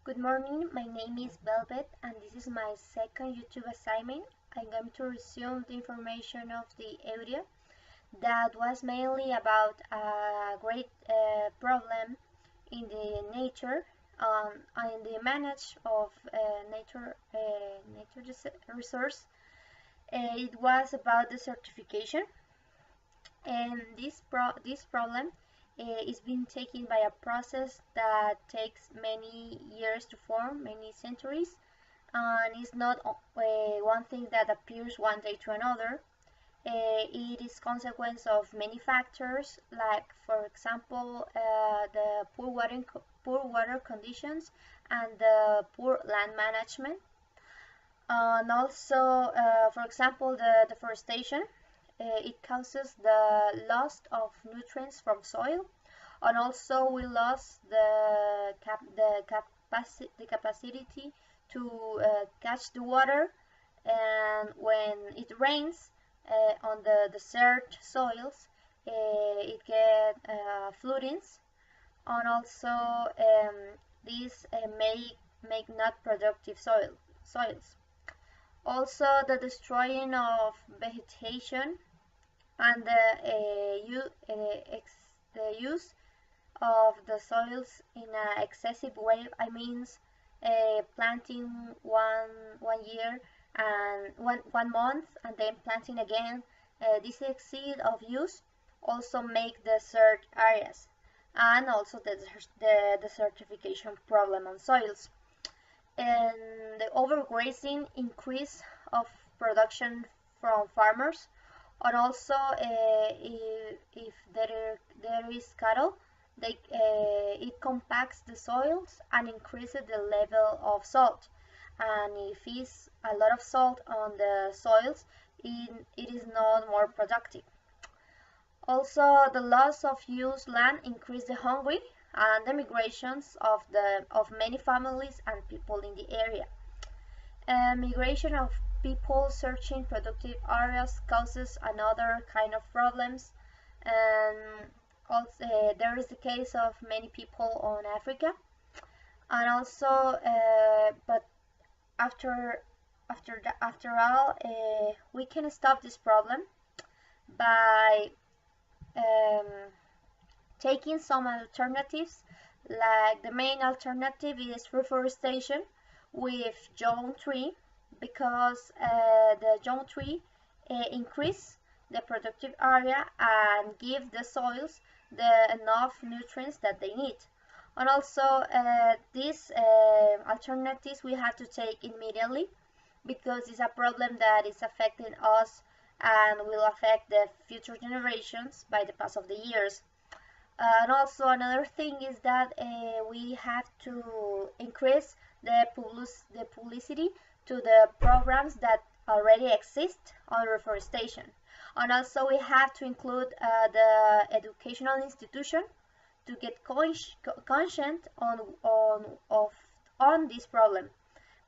Good morning, my name is Velvet and this is my second YouTube assignment. I'm going to resume the information of the audio that was mainly about a great problem in the nature and the manage of nature resource. It was about desertification, and this problem is being taken by a process that takes many years to form, many centuries, and it's not one thing that appears one day to another. It is consequence of many factors, like for example the poor water conditions and the poor land management, and also for example the deforestation. It causes the loss of nutrients from soil, and also we lost the capacity to catch the water, and when it rains on the desert soils, it get floodings, and also these may make not productive soils. Also, the destroying of vegetation and the use of the soils in an excessive way. I mean, planting one year and one month and then planting again. This exceed of use also make desert areas, and also the desertification problem on soils, and the overgrazing increase of production from farmers, and also if there is cattle, it compacts the soils and increases the level of salt, and if it's a lot of salt on the soils, it is not more productive. Also, the loss of used land increased the hunger and the migrations of many families and people in the area. Migration of people searching productive areas causes another kind of problems, and also there is the case of many people on Africa, and also but after all, we can stop this problem by um, taking some alternatives. Like the main alternative is reforestation with young tree, because the young tree increase the productive area and give the soils the enough nutrients that they need. And also these alternatives we have to take immediately, because it's a problem that is affecting us and will affect the future generations by the pass of the years. And also another thing is that we have to increase the publicity to the programs that already exist on reforestation. And also we have to include the educational institution to get conscient on this problem,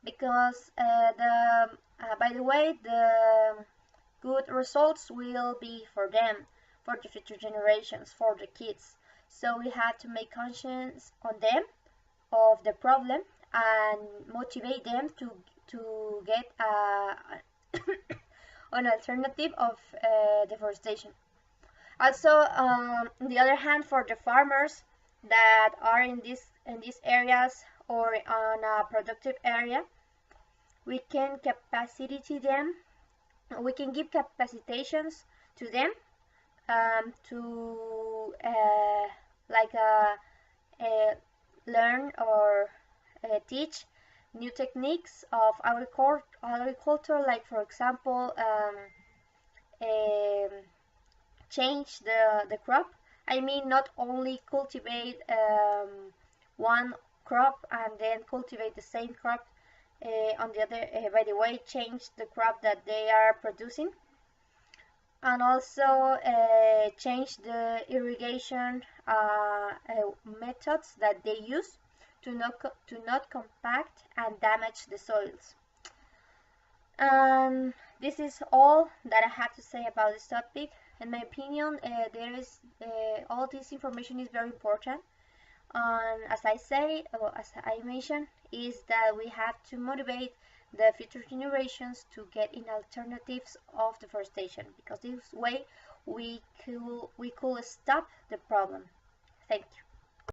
because by the way, the good results will be for them, for the future generations, for the kids. So we have to make conscience on them of the problem and motivate them to get an alternative of deforestation. Also, on the other hand, for the farmers that are in these areas or on a productive area, we can capacity them. We can give capacitations to them to like learn or teach new techniques of agriculture, like for example change the crop. I mean, not only cultivate one crop and then cultivate the same crop on the other, by the way, change the crop that they are producing, and also change the irrigation methods that they use to not compact and damage the soils. This is all that I have to say about this topic. In my opinion, all this information is very important, And as I mentioned, is that we have to motivate the future generations to get in alternatives of deforestation, because this way we could stop the problem. Thank you.